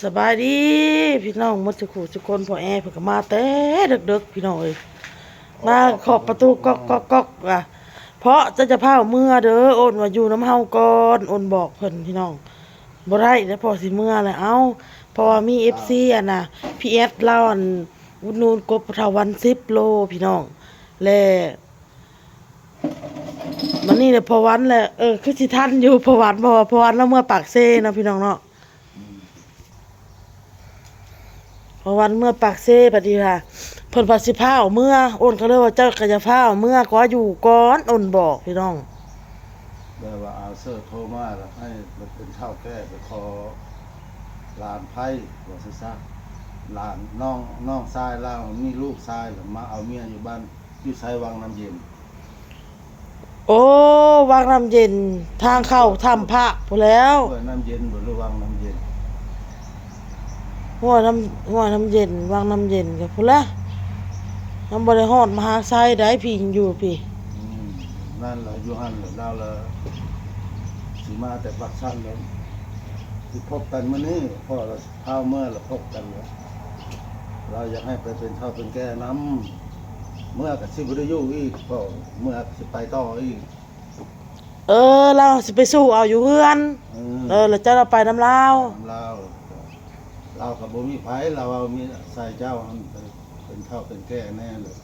สบายดีพี่น้องหมดสุขุทุกคนพอแอร์เพิ่นก็มาแต่ดึกๆพี่น้องเอ้ยมาเคาะประตูก๊อกๆอ่ะเพราะจะพาเมื่อเด้อโอนว่าอยู่น้ำเฮาก่อนโอนบอกเพิ่นพี่น้องบ่ได้แล้วพอสิเมื่อแล้วเอ้าเพราะว่ามี FC อ่ะนะพี่เอสเล่าอันอุดหนูนกบเทาวัน10โลพี่น้องและมันนี่แหละพอวันแหละคือสิทันอยู่พอวันเพราะว่าพอวันแล้วเมื่อปากเซ่เนาะพี่น้องเนาะ พอวันเมื่อปากเซ่พอดีค่ะเพิ่นว่าสิพาเอาเมื่อโอนก็เลยว่าเจ้าก็จะพาเอาเมื่อก็อยู่ก่อนโอนบอกพี่น้องแบบว่าเอาเสื้อโทรมาแล้วให้มันเป็นเท่าแก้ไปขอหลานไผ่ว่าซะหลานน้องชายเรามีลูกชายแล้วมาเอาเมียอยู่บ้านอยู่ไสวังน้ำเย็น โอ้วางน้ำเย็นทางเข้าถ้ำพระพู้นแล้วเพื่อน้ำเย็นบ่หรือวังน้ำเย็นหัวน้ำเย็นวางน้ำเย็นก็พู้นละน้ำบ่ได้ฮอดมหาไซได้พี่อยู่พี่นั่นแหละอยู่หั่นแหละเราละสิมาแต่ปักชันแล้วสิพบกันมื้อนี้พอเราเท่าเมื่อเราพบกันแล้วเราอยากให้ไปเป็นเท่าเป็นแก่น้ำเมื่อก็สิบ่ได้อยู่อีกก็เมื่อสิไปต่ออีกเราสิไปสู้เอาอยู่เฮือนแล้วเจ้าเราไปน้ำลาวเรากับบ่มีไผเราเอามีใส่เจ้ามันเป็นเท่าเป็นแก่แน่เลย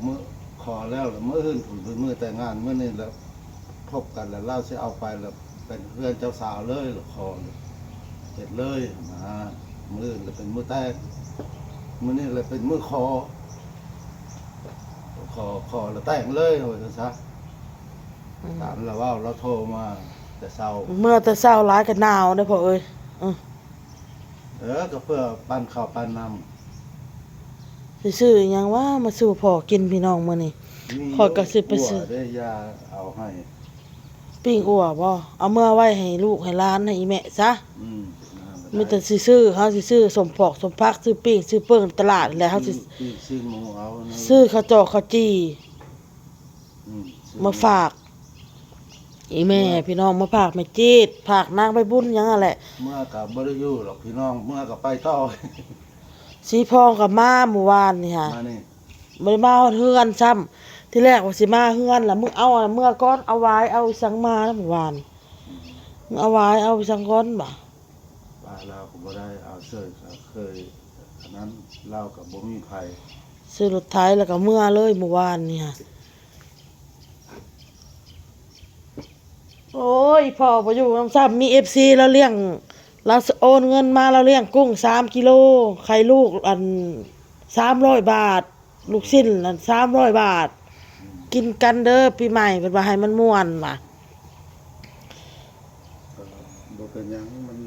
มื้อขอแล้วมื้ออื่นผมเป็นมื้อแต่งงานมื้อนี้แล้วพบกันแล้วเราสิเอาไปแล้วเป็นเพื่อนเจ้าสาวเลยหรือขอเสร็จเลยนะมื้ออื่นแล้วเป็นมื้อแต่งมื้อนี้เลยเป็นมื้อขอแล้วแต่งเลยว่าซะตามเราว่าเราโทรมาแต่เช้าเมื่อแต่เช้าหลายก็หนาวเด้อพ่อเอ้ยก็เพื่อปั้นข้าวปั้นน้ำสิซื้อหยังว่ามาสู่พ่อกินพี่น้องมื้อนี้พ่อก็สิไปซื้อได้ยาเอาให้ปิ้งอั่วบ่เอาเมื่อไว้ให้ลูกให้หลานให้อีแม่ซะมีแต่สิซื้อเฮาสิซื้อสมปอกสมพักซื้อปิ้งซื้อเปิ้งตลาดแล้วเฮาสิซื้อหมูเอาซื้อข้าวจอกข้าวจี้มาฝากอีแม่พี่น้องมาฝากแม่จีดฝากนางไปบุญหยังนั่นแหละเมื่อก็บ่ได้อยู่หรอกพี่น้องเมื่อก็ไปต่อสีพองกับมาเมื่อวานนี่ค่ะมานี่บ่ได้มาเฮือนซ้ำที่แรกว่าสิมาเฮือนล่ะมึงเอาเมื่อก่อนเอาไว้เอาสังมาเมื่อวานมึงเอาไว้เอาสังก่อนบ่ป้าเราก็บ่ได้เอาเสื้อเคยอันนั้นเราก็บ่มีไผซื้อรถไถแล้วก็เมื่อเลยเมื่อวานนี่ค่ะโอ้ยพ่อบ่อยู่นำซ้ำมี FC แล้วเลี้ยงเราโอนเงินมาเราเลี้ยงกุ้ง3กิโลไข่ลูกอัน300 บาทลูกชิ้นอัน300 บาทกินกันเด้อปีใหม่เพิ่นว่าให้มันม่วนว่ะบ่เป็นหยังมัน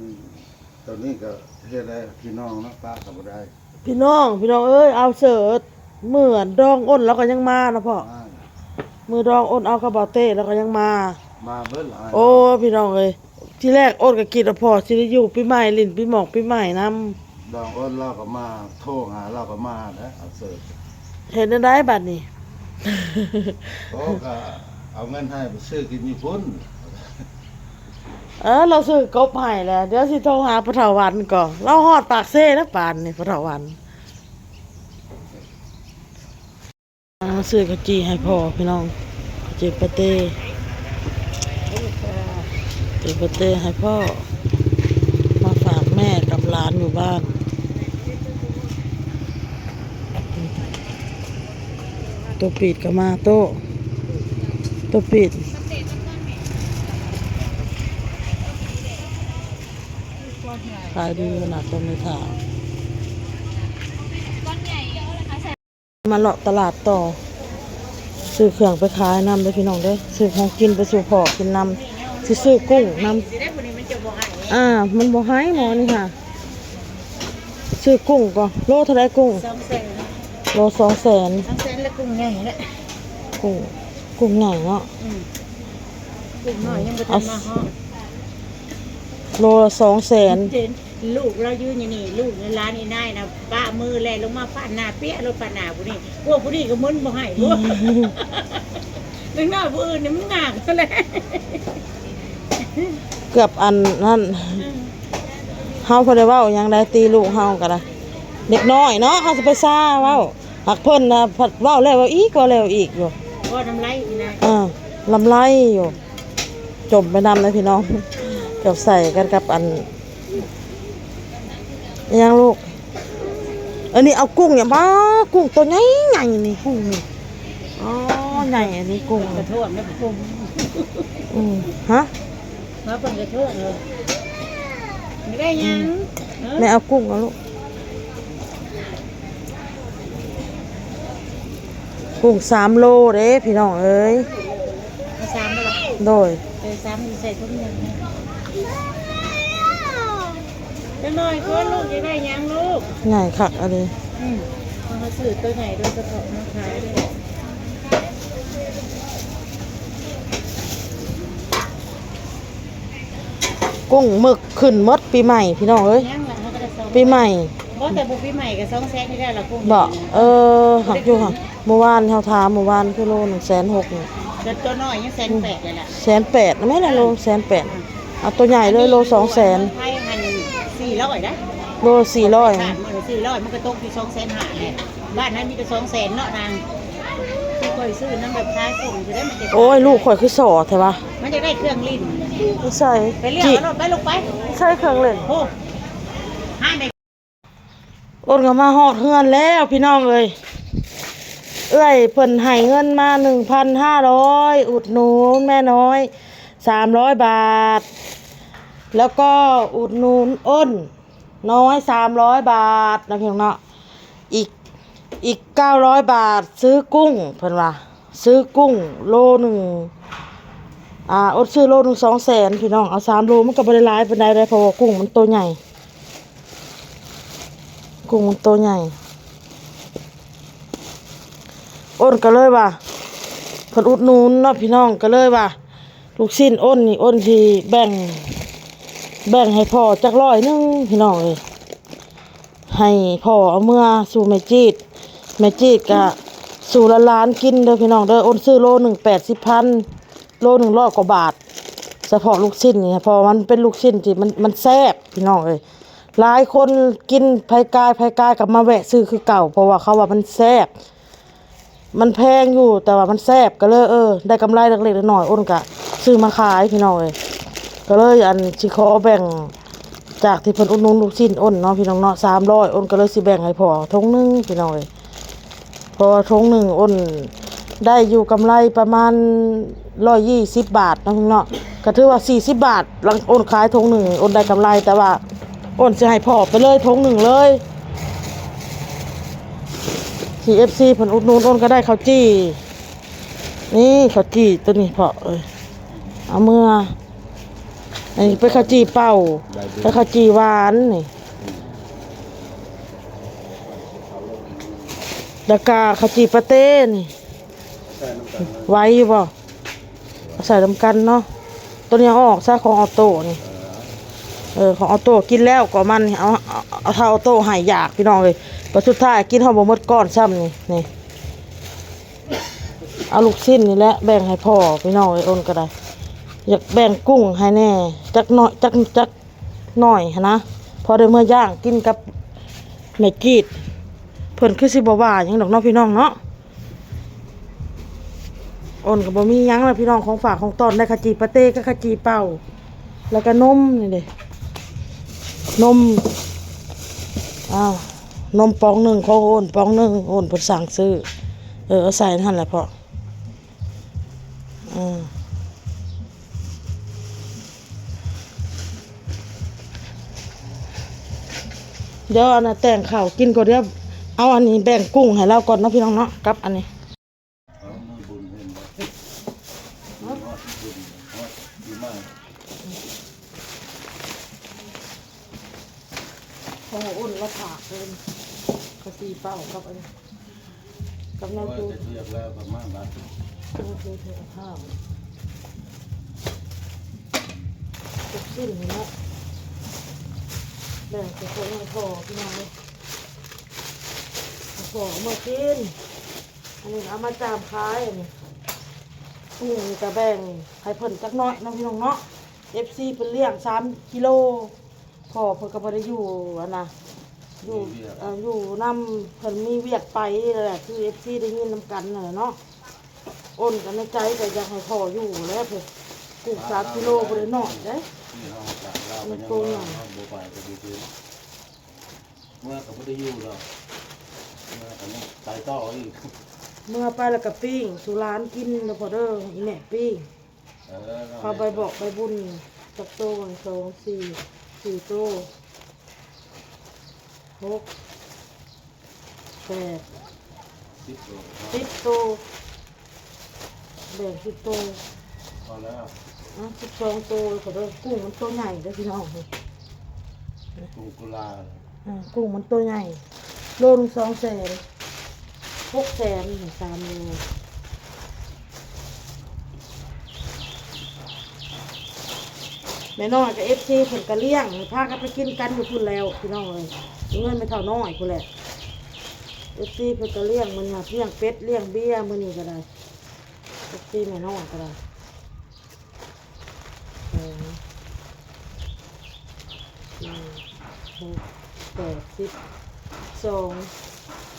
ตอนนี้ก็เฮ็ดได้พี่น้องเนาะป้าก็บ่ได้พี่น้องเอ้ยเอาเสิร์ชมื้อดองอ้นแล้วก็ยังมานะพ่อมื้อดองอ้นเอากระเป๋าเต้แล้วก็ยังมาเบิดหลายโอ้พี่น้องเอ้ยที่แรกอ้นก็คิดว่าพ่อสิได้อยู่ปีใหม่ลิ้นปีหมอกปีใหม่นำดองอ้นเราก็มาโทรหาเราก็มาเด้อเอาเสิร์ฟเห็นได้บัดนี้ ก็เอาเงินให้ไปซื้อกินอยู่พุ่นเราซื้อกบให้แล้วเดี๋ยวสิโทรหาพระเฒ่าวันก่อนเราฮอดปากเซ่แล้วปานนี่พระเฒ่าวันซื้อกะจีให้พ่อพี่น้องกะจีปาเต้ปาเต้ให้พ่อมาฝากแม่กับหลานอยู่บ้านตัวปิดก็มาตัวปิดขายดีขนาดตัวไม่ถามมาเลาะตลาดต่อซื้อเครื่องไปขายนำด้วยพี่น้องด้วยซื้อของกินไปสู่พ่อกินนำซื้อกุ้งนำมันบ่ให้หมอนี่ค่ะซื้อกุ้งก่อนโลเท่าไรกุ้งโล200,000แล้วกุ้งใหญ่แหละกุ้งใหญ่เนาะกุ้งน้อยยังบ่ทันมาฮอดโล200,000ลูกเรายืนอยู่นี่ลูกในร้านนี่นายนะป้ามือแลลงมาป้าหน้าเปี้ยรถป้าหน้าผู้นี้พวกผู้นี้ก็มึนบ่ให้พวกนึกหน้าผู้อื่นนี่มันงากซะแล้ว เกือบอันนั้น าพอได้เว้าหยังได้ตีลูกเฮาก็ได้เด็กน้อยเนาะเฮาสิไปซ่าเว้าหักเพิ่นน่ะผัดเว้าแล้วเว้าอีกว่าแล้วอีกอยู่ ก็น้ำไหลนี่นะ ลำไรอยู่จมไปนำนะพี่น้องเกับใส่กันกับอันยังลูกอันนี้เอากุ้งเนี่ยมากุ้งตัวใหญ่ใหญ่นี่กุ้งนี่อ๋อใหญ่อันนี้กุ้ง กระโทษนะผม ฮะ มาเป็นกระโทษเลยไม่ได้ยัง แม่เอากุ้งเอาลูกกุ้ง3 โลเด้พี่น้องเอ้ย มาซ้ำได้หรอ โดย ซ้ำใส่ทุกอย่างนะจะหน่อยก็ลูกจะได้ยังลูก ใหญ่คักอันนี้ มาสื่อตัวไหนโดยเฉพาะมาขายเลย กุ้งหมึกขึ้นมดปีใหม่พี่น้องเอ้ย ยังหลังเขาก็จะซ้อม ปีใหม่ เพราะแต่บุปีใหม่กับ200,000นี่ได้ละกุ้ง บอกหักอยู่ค่ะเมื่อวานเฮาถามเมื่อวานคือโล160,000นี่ แต่ตัวน้อยยัง180,000เลยล่ะ 180,000นะแม่ละโล180,000เอาตัวใหญ่เลยโล200,000 ไทยหัน400นะ โล ขาด 400 มือ400มันก็ตกที่250,000เลยบ้านนั้นมีแต่200,000เนาะนางที่คอยซื้อน้ำแบบค้าส่งจะได้มันจะ โอ้ยลูกข่อยคือสอใช่ปะ มันจะได้เครื่องลิ้น ใส่ ไปเรียกเอารถไปลงไป ใส่เครื่องเล่น โอ้ห้าใน โอนก็มาฮอดเฮือนแล้วพี่น้องเอ้ยเอ้ยเพิ่นให้เงินมา 1,500 อุดหนุนแม่น้อย300 บาท แล้วก็อุดหนุนอ้นน้อย300 บาทนะพี่น้องเนาะอีก900 บาทซื้อกุ้งเพิ่นว่าซื้อกุ้งโลหนึ่งอดซื้อโลหนึ่ง200,000พี่น้องเอา3 โลมันก็บ่ได้หลายปานใดเลยเพราะว่ากุ้งมันตัวใหญ่กุ้งมันตัวใหญ่อ้นก็เลยว่าเพิ่นอุดหนุนเนาะพี่น้องก็เลยว่าลูกชิ้นอ้นนี่อ้นสิแบ่งให้พ่อจัก100พี่น้องเอ้ยให้พ่อเอาเมื่อสู่แม่จีดก็สู่ละล้านกินเด้อพี่น้องเด้ออ้นซื้อโลหนึ่ง80,000โล100 กว่าบาทเฉพาะลูกชิ้นนี่เพราะมันเป็นลูกชิ้นที่มันแซ่บพี่น้องเอ้ยหลายคนกินไผกายกลับมาแวะซื้อคือเก่าเพราะว่าเขาว่ามันแซ่บมันแพงอยู่แต่ว่ามันแซ่บก็เลยได้กำไรเล็กๆน้อยๆอ้นก็ซื้อมาขายพี่น้องเอ้ยก็เลยอันสิขอแบ่งจากที่เพิ่นอุดหนุนลูกชิ้นอ้นเนาะพี่น้องเนาะ300อ้นก็เลยสิแบ่งให้พ่อถุงนึงพี่น้องเอ้ยพอถุงนึงอ้นได้อยู่กำไรประมาณ120 บาทนะพี่น้องเนาะก็ถือว่า40 บาทหลังอ้นขายถุงนึงอ้นได้กำไรแต่ว่าอ้นสิให้พ่อไปเลยถุงนึงเลยที่ FC เพิ่นอุดหนุนอ้นก็ได้ข้าวจี้นี่ข้าวจี้ตัวนี้พ่อเอาเมื่ออันนี้เป็นข้าวจี่เป่าเป็นข้าวจี่หวานนี่แล้วก็ข้าวจี่ปาเต้นี่ไว้อยู่บ่ใส่น้ำกันเนาะตัวนี้เอาออกซะของออโต้นี่ของออโต้กินแล้วก็มันเอาเท่าออโต้หายอยากพี่น้องเลยพอสุดท้ายกินเฮาบ่หมดก้อนซ้ำนี่เอาลูกชิ้นนี่แหละแบ่งให้พ่อพี่น้องอ้นก็ได้อยากแบ่งกุ้งให้แน่จักหน่อยจักหน่อยนะพอได้เมื่อย่างกินกับแม่กีดเพิ่นคือสิบ่ว่าหยังดอกเนาะพี่น้องเนาะอ้นก็บ่มีหยังแล้วพี่น้องของฝากของต้อนได้ขจีปาเต้กับขจีเป่าแล้วก็นมนี่เด้นมนมปองหนึ่งของอ้นปองหนึ่งอ้นเพิ่นสั่งซื้อเอาใส่นั่นแหละพ่อเดี๋ยวอันน่ะแต่งข้าวกินก่อนเดี๋ยวเอาอันนี้แบ่งกุ้งให้เราก่อนเนาะพี่น้องเนาะกับอันนี้โอ้อุ่นละผากเลยกระสีเป้ากับอันนี้กับน้ำจู เทียบแล้วประมาณนั้น ข้าวทุกสิ้นเนาะแบ่งไปคนให้พ่อพี่น้องเลยพ่อมากินอันนี้เอามาจามขายอันนี้นี่จะแบ่งให้เพิ่นจักน้อยน้องพี่น้องเนาะ FC เป็นเลี้ยง3 กิโล พ่อเพิ่นก็บ่ได้อยู่อันน่ะอยู่อยู่นำเพิ่นมีเวียกไปนั่นแหละคือ FC ได้ยินนำกันนั่นแหละเนาะอ้นกันในใจก็อยากให้พ่ออยู่แล้วเพิ่นกุ้ง3กิโลบ่ได้น้อยเด้ ที่เฮาจากเราก็ยังว่าบ่ไปก็ดีๆเมื่อก็บ่ได้อยู่ดอกเมื่อก็ยังไปต่ออีก เมื่อไปแล้วก็ปิ้งสุรานกินแล้วพอเด้ออีแม่ปิ้งพาไปบอกไปบุญจักโตกัน2 4 4โต6 8 10โตแบ่ง10โต พอแล้ว 12โตพอเด้อกุ้งมันตัวใหญ่เด้อพี่น้องนี่ กุ้งกุลา กุ้งมันตัวใหญ่โลนึง200,000 600,000 3 โลแม่น้อยกับ FC เพิ่นก็เลี้ยงพากันไปกินกันอยู่พุ่นแล้วพี่น้องเอ้ยเงินไม่เท่าน้อยพุ่นแหละ FC เพิ่นก็เลี้ยงมื้อนี้เลี้ยงเป็ดเลี้ยงเบี้ยมื้อนี้ก็ได้ FC แม่น้อยก็ได้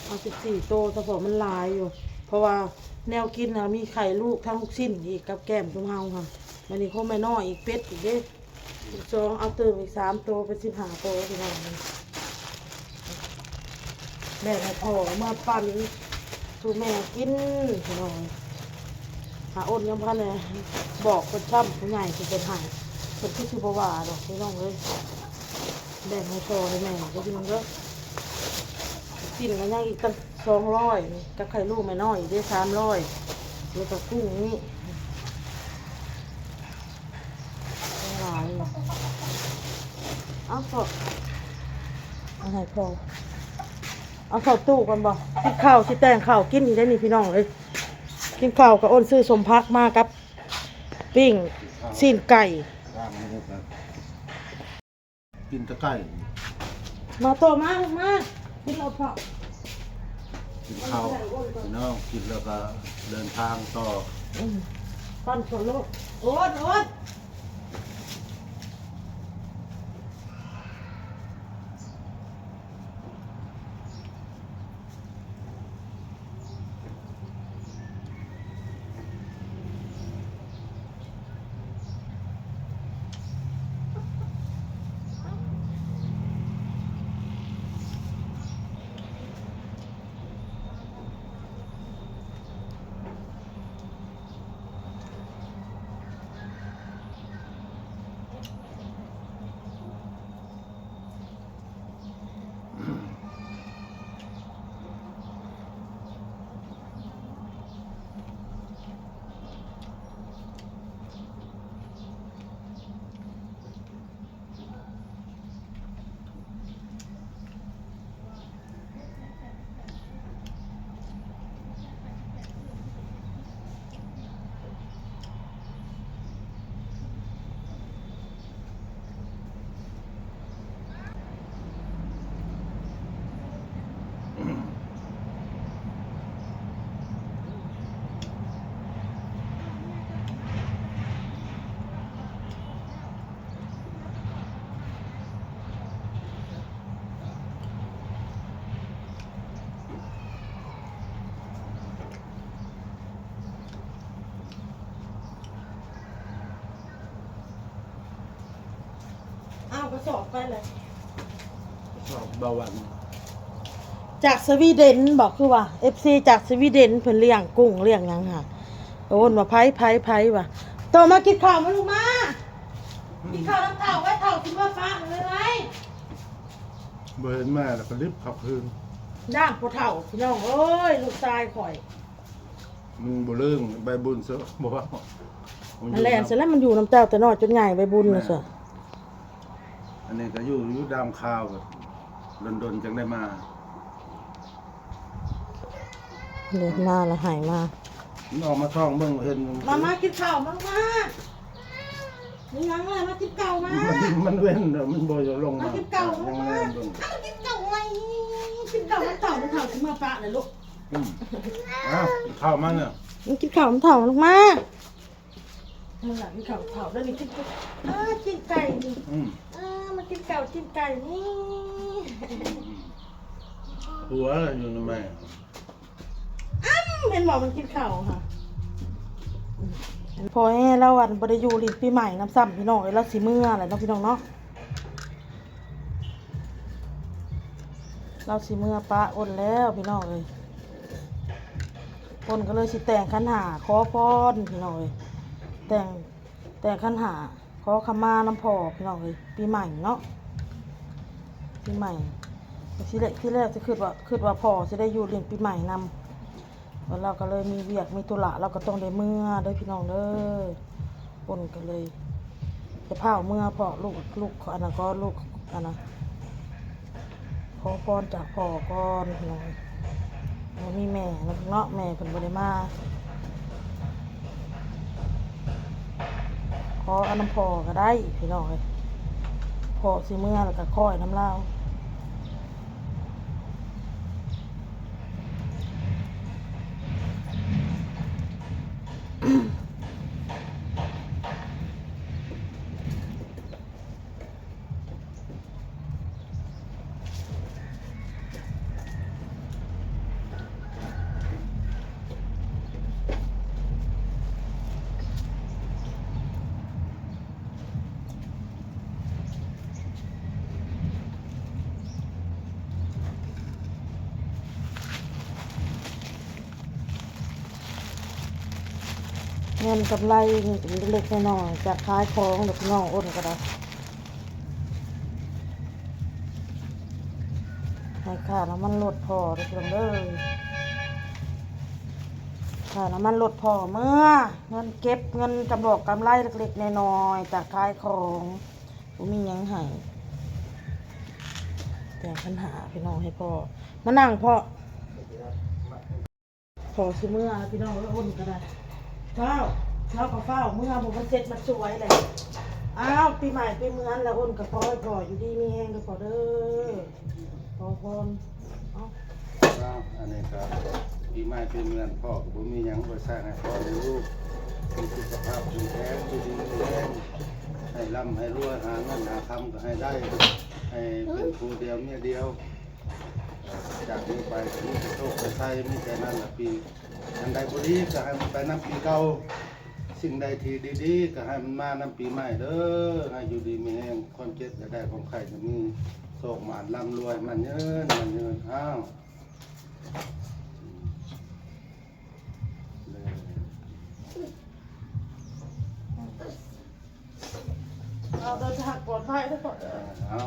เอา14โตแต่พอมันหลายอยู่ เพราะว่าแนวกินน่ะมีไข่ลูกทั้งลูกชิ้นอีกกับแก้มซุมเฮาค่ะวันนี้คงแม่น้อยอีกเป็ดอีกเด้12เอาเติมอีก3โตเป็น15โตพี่น้องแม่ให้พ่อมาปั่นสู่แม่กินพี่น้องหาอ้นยังพันเลยบอกคนช้ำผู้ใหญ่คือคนหายคนที่ชื่อบ่ว่าดอกพี่น้องเลยแบ่งให้พ่อให้แม่ก็พี่น้องเด้อกินกันยังอีกตั้ง200กับไข่ลูกแม่น้อยอีกได้300แล้วก็กุ้งนี่หลายเอาพอเอาให้พอเอาเข้าตู้กันบ่กินข้าวสิแต่งข้าวกินอีกได้นี่พี่น้องเลยกินข้าวกับอ้นซื้อสมพักมากับปิ้งซีนไก่ ร่างนี้ครับกินตะไคร้ มาโตมากินเราพอ กินข้าวพี่น้องกินแล้วก็เดินทางต่อ ปั้นโซโล่โอ๊ตเอากระสอบไปเลย ชอบเบาหวาน จากสวีเดนบอกคือว่า FC จากสวีเดนเพิ่นเลี้ยงกุ้งเลี้ยงหยังค่ะโอ้นว่าไผว่ะโตมากินข้าวมาลูกมากินข้าวน้ำเต่าไว้เต่ากินว่าฟ้าเลยไว้ เบิร์นแม่แล้วก็รีบขับคืน ย่างพอเต่าพี่น้องเอ้ยลูกชายข่อย มันบ่เรื่องใบบุญเสือบ่ว่า นั่นแหละเสร็จแล้วมันอยู่น้ำเต้าแต่น้อยจนใหญ่ไปบุญนะเสือ อันนี้ก็อยู่ดามข้าวแบบดนๆจังได้มา เดินมาแล้วหายมา มันออกมาท่องเบิ่งเห็น มากินข้าวมานี่ยังเลยมากินเก่ามา มันเว้นมันบ่จะลง มา มา กินเก่า ยั มาง แน่นเบิ่ง กินเก่าไว้กินเก่ามันเต่าขึ้นมาปะเลยลูก อ้าวข้าวมันเนี่ย มันกินข้าวมันเต่าลงมานั่นแหละกินข้าวเต่าแล้วนี่กินไก่นี่ มากินเก่ากินไก่นี่ หัวอยู่ทำไม เป็นบอกมันกินข้าวค่ะพอให้เราวันบริยูริปีใหม่น้ำซ้ำพี่น้องเอ้ยแล้วสีเมื่ออะไรเนาะพี่น้องเนาะเราสีเมื่อปะอ้นแล้วพี่น้องเลยอ้นก็เลยสิแต่งขันหาขอพรพี่น้องเลยแต่งขันหาขอขมาน้ำพอพี่น้องเลยปีใหม่เนาะปีใหม่ที่แรกจะคิดว่าพ่อจะได้อยู่เรียนปีใหม่นำแล้วเราก็เลยมีเวียกมีธุระเราก็ต้องได้เมื่อเด้อพี่น้องเด้ออ้นก็เลยจะพาเมื่อพ่อลูกอันนั้นก็ลูกอันนั้นขอพรจากพ่อก่อนพี่น้องแล้วมีแม่แล้วเนาะแม่เพิ่นบ่ได้มาขออันน้ำพ่อก็ได้พี่น้องเอ้ยพ่อสิเมื่อแล้วก็ค่อยน้ำลาวเงินกำไรเล็กๆน้อยๆจากขายของเด็กน้องอ้นก็ได้ให้ค่าน้ำมันลดพอเด็กเด้อค่าน้ำมันลดพอเมื่อเงินเก็บเงินกำดอกกำไรเล็กๆน้อยๆจากขายของผมมีหยังให้แต่ปัญหาพี่น้องให้พ่อมานั่งพ่อซื้อเมื่อพี่น้องแล้วอ้นก็ได้เฝ้าก็เฝ้าเมื่อผมมันเสร็จมันสวยเลยอ้าวปีใหม่ปีเมือนแล้วอ้นกับพ่ออยู่ดีมีแห้งกับพ่อเด้อพ่อพรเอ้า อันนี้ครับปีใหม่เป็นเงินพ่อผมมีหยังไปสร้างให้พ่อมีลูกมีสุขภาพแข็งแรงดีแรงให้ร่ำให้รวยหาเงินหาคำก็ให้ได้ให้เป็นครูเดียวเมียเดียวจากนี้ไปมีแต่โชคแต่ไส้มีแต่นั่นละปีอันใดบุรีก็ให้มันไปน้ำปีเก่าสิ่งใดที่ดีๆก็ให้มันมาน้ำปีใหม่เด้อให้อยู่ดีมีแห่งความเจ็บจะได้ความไข่จะมีโชคหมานร่ำรวยมันเยินอ้าวเอาเดินทางปลอดภัยทุกคน เอา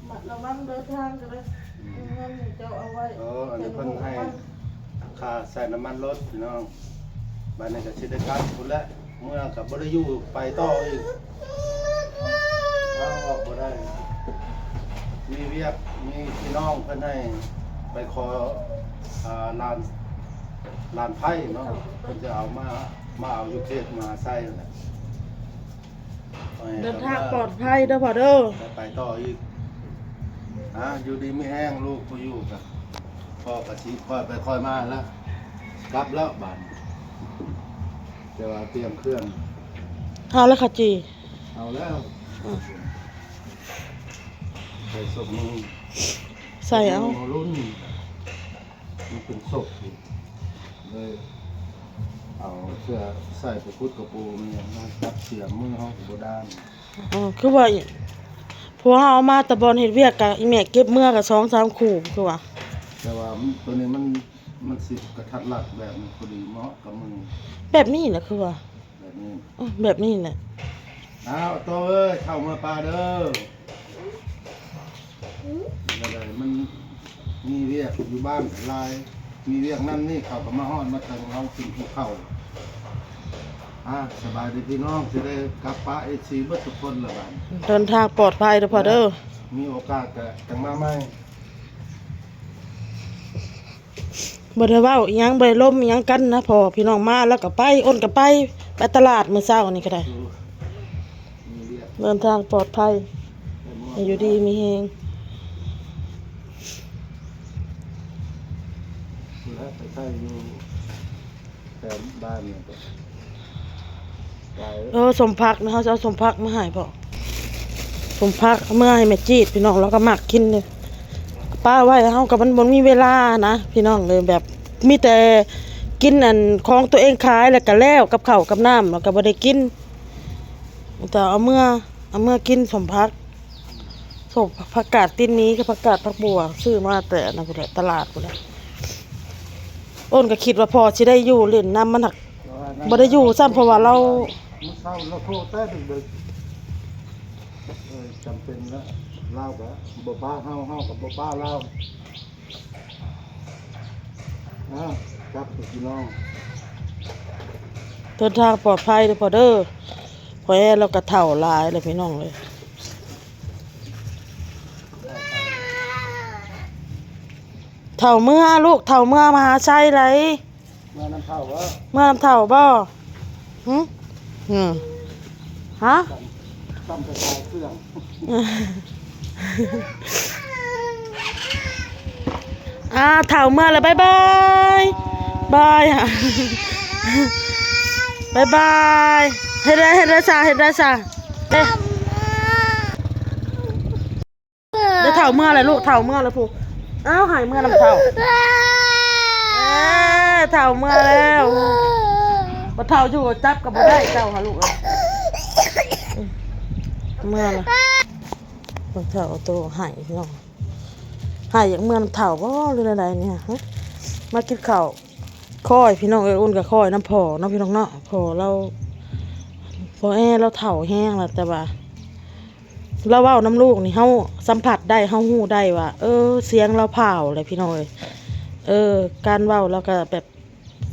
บัดระวังเดินทางกันเลยเงินเจ้าเอาไว้ อันนี้เพิ่นให้ค่าใส่น้ำมันรถพี่น้องบ้านนี้ก็สิได้กลับพุ่นแล้วเมื่อกับบ่ได้อยู่ไปต่ออีกเอาออกบ่ได้มีเวียกมีพี่น้องเพิ่นให้ไปขอลานไผ่เนาะเพิ่นจะเอามาเอาอยู่เขตมาใส่นั่นแหละ เดินทางปลอดภัยเด้อพ่อเด้อ ไปต่ออีกอยู่ดีไม่แห้งลูกก็อยู่กับพ่อกะชิค่อยไปค่อยมาแล้วกลับแล้วบ้านจะว่าเตรียมเครื่อง เอาแล้วค่ะจี เอาแล้วใส่ศพมึง ใส่เอา รุ่นมันเป็นศพอยู่เลยเอาเสื้อใส่ไปพุดกระปูมันเนี่ยมาจับเสียมมือเขาโบราณ คือว่าพวกเอามาตะบอนเฮ็ดเวียกกับอีแม่เก็บเมื่อกับ2-3คู่คือว่า แต่ว่าตัวนี้มันสิกระทัดรัดแบบพอดีเหมาะกับมึง แบบนี้แหละคือว่า แบบนี้ แบบนี้แหละ เอาโตเอ้ยเข้ามาปลาเด้ออะไรมันมีเรียกอยู่บ้านลายมีเรียกนั่นนี่เขาก็มาฮ้อนมาเติมเรากินภูเขาสบายดีพี่น้องจะได้กลับป้าซีเบิดทุกคนละบ้าน เดินทางปลอดภัยเด้อพ่อเด้อ มีโอกาสก็จังมาใหม่ บ่ได้เว้าอิหยังบ่ได้ล้มอิหยังกันนะพ่อพี่น้องมาแล้วก็ไปอ้นก็ไปตลาดมื้อเช้านี่ก็ได้ มีเรียก เดินทางปลอดภัยให้อยู่ดีมีแฮง แล้วไปใช้อยู่แต่บ้านเนี่ยก็ ตาย สมพักนะเขาจะเอาสมพักมาให้พ่อสมพักเมื่อให้แม่จีดพี่น้องเราก็มักกินเลยป้าไว้เฮากับมันบ่มีเวลานะพี่น้องเลยแบบมีแต่กินอันของตัวเองขายแล้วก็แล้วกับข้าวกับน้ำแล้วก็บ่ได้กินแต่เอาเมื่อกินสมพักสมผักกาดติ้นนี้กับผักกาดผักบัวซื้อมาแต่นั่นพุ่นแหละตลาดพุ่นแหละอ้นก็คิดว่าพอสิได้อยู่เล่นน้ำมันหักบ่ได้อยู่ซ้ำเพราะว่าเรา มื้อเช้าเราโทรแต่ดึกๆจำเป็นแล้วเล่าก็บ่บ้าเฮากับบ่บ้าเล่าครับพี่น้อง เดินทางปลอดภัยเด้อพ่อเด้อพอแอเราก็เฒ่าหลายเลยพี่น้องเลยเฒ่าเมื่อลูกเฒ่าเมื่อมหาชัยไร มาน้ำเท่าว่า เมื่อลำเฒ่าบ่หึฮะ ตั้มกระจายเครื่อง เฒ่าเมื่อแล้วบ๊ายบายบาย บ๊ายบายเฮ็ดได้ซะเด้ได้เฒ่าเมื่อแล้วลูกเฒ่าเมื่อแล้วพูหายเมื่อลำเฒ่าเฒ่าเมื่อแล้วบ่เฒ่าอยู่จับก็บ่ได้เจ้าหาลูกเมื่อละบ่เฒ่าโตหายพี่น้องหายอย่างเมื่อลำเฒ่าบ่หรืออะไรเนี่ยฮะมากินข้าวค่อยพี่น้องอุ่นก็ค่อยน้ำพ่อเนาะพี่น้องเนาะพ่อเราพอเราเฒ่าแห้งแล้วแต่ว่าเราเว้าน้ำลูกนี่เฮาสัมผัสได้เฮาฮู้ได้ว่าเสียงเราผ่าวเลยพี่น้องการเว้าเราก็แบบ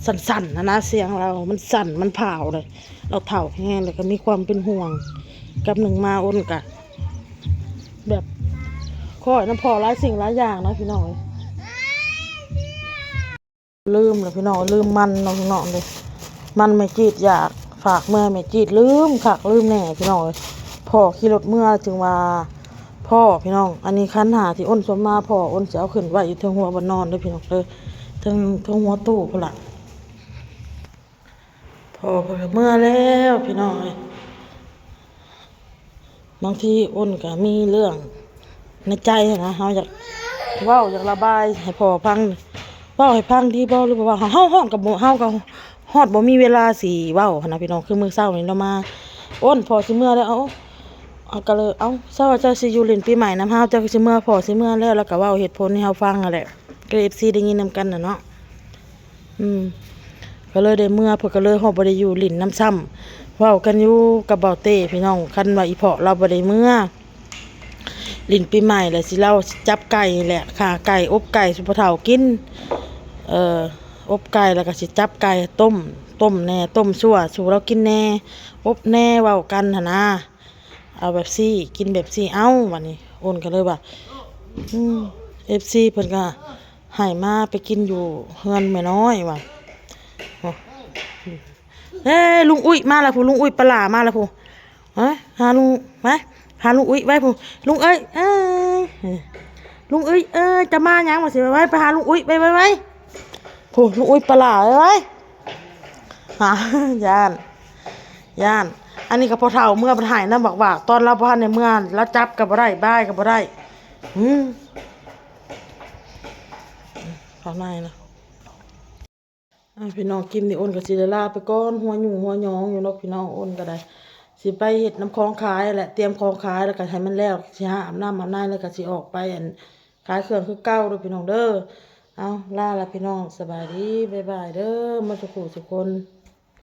สั่นๆนะเสียงเรามันสั่นมันผ่าวเลยเราเฒ่าแห้งแล้วก็มีความเป็นห่วงกับหนึ่งมาอ้นกะแบบค่อยน้ำพอหลายสิ่งหลายอย่างนะพี่น้องลืมเลยพี่น้องลืมมันเนาะพี่น้องเลยมันไม่จีดอยากฝากเมื่อไม่จีดลืมขักลืมแน่พี่น้องเลยพ่อขี่รถเมื่อจึงว่าพ่อพี่น้องอันนี้คันหาที่อ้นสมมาพ่ออ้นจะเอาขึ้นไว้อยู่เทิงหัวบนนอนด้วยพี่น้องเลยเทิงหัวตู้พละพ่อเมื่อแล้วพี่น้องเลยบางทีอ้นก็มีเรื่องในใจนะเราอยากเว้าอยากระบายให้พ่อฟังเว้าให้ฟังที่บ่หรือว่าเฮาฮ้อนกับเฮาก็ฮอดบ่มีเวลาสิเว้านะพี่น้องคือมื้อเช้านี่เรามาอ้นพอสิเมื่อแล้วก็เลยเช้าเจ้าสิอยู่เล่นปีใหม่นำเฮาเจ้าสิเมื่อพอสิเมื่อแล้วก็เว้าเหตุผลให้เฮาฟังนั่นแหละก็ FC ได้ยินนำกันน่ะเนาะก็เลยได้เมื่อเพิ่นก็เลยฮอดบ่ได้อยู่ลิ้นน้ำซ้ำเว้ากันอยู่กับเบาเต้พี่น้องคันว่าอีเพาะเราบ่ได้เมื่อลิ้นปีใหม่แหละสิเราจับไก่แหละขาไก่อบไก่สุภเฒ่ากินอบไก่แล้วก็สิจับไก่ต้มแน่ต้มชั่วสู่เรากินแน่อบแน่เว้ากันหั่นนะเอาแบบซี่กินแบบซี่วันนี้โอนก็เลยว่าFC เพิ่นก็ให้มาไปกินอยู่เฮือนแม่น้อยว่ะลุงอุ้ยมาแล้วผู้ลุงอุ้ยปลามาแล้วผู้หาลุงไหมหาลุงอุ้ยไว้ผู้ลุงเอ้ยลุงเอ้ยจะมาหยังมาสิไว้ไปหาลุงอุ้ยไปผู้ลุงอุ้ยปลาไว้หาย่านอันนี้ก็พอเท่าเมื่อมันหายนะบอกตอนเราพันในเมื่อแล้วจับกับบ่ได้บ้ายกับบ่ได้ข้างในนะพี่น้องกินนี่อ้นกับสิลาไปก้อนหัวหยุ่งหัวหยองอยู่นกพี่น้องอ้นก็ได้สิไปเฮ็ดน้ำคลองขายแหละเตรียมคลองขายแล้วก็ให้มันแล้วสิหาอาบน้ำแล้วก็สิออกไปขายเครื่องคือเก่าด้วยพี่น้องเด้อลาละพี่น้องสบายดีบ๊ายบายเด้อมาสุขสุขคน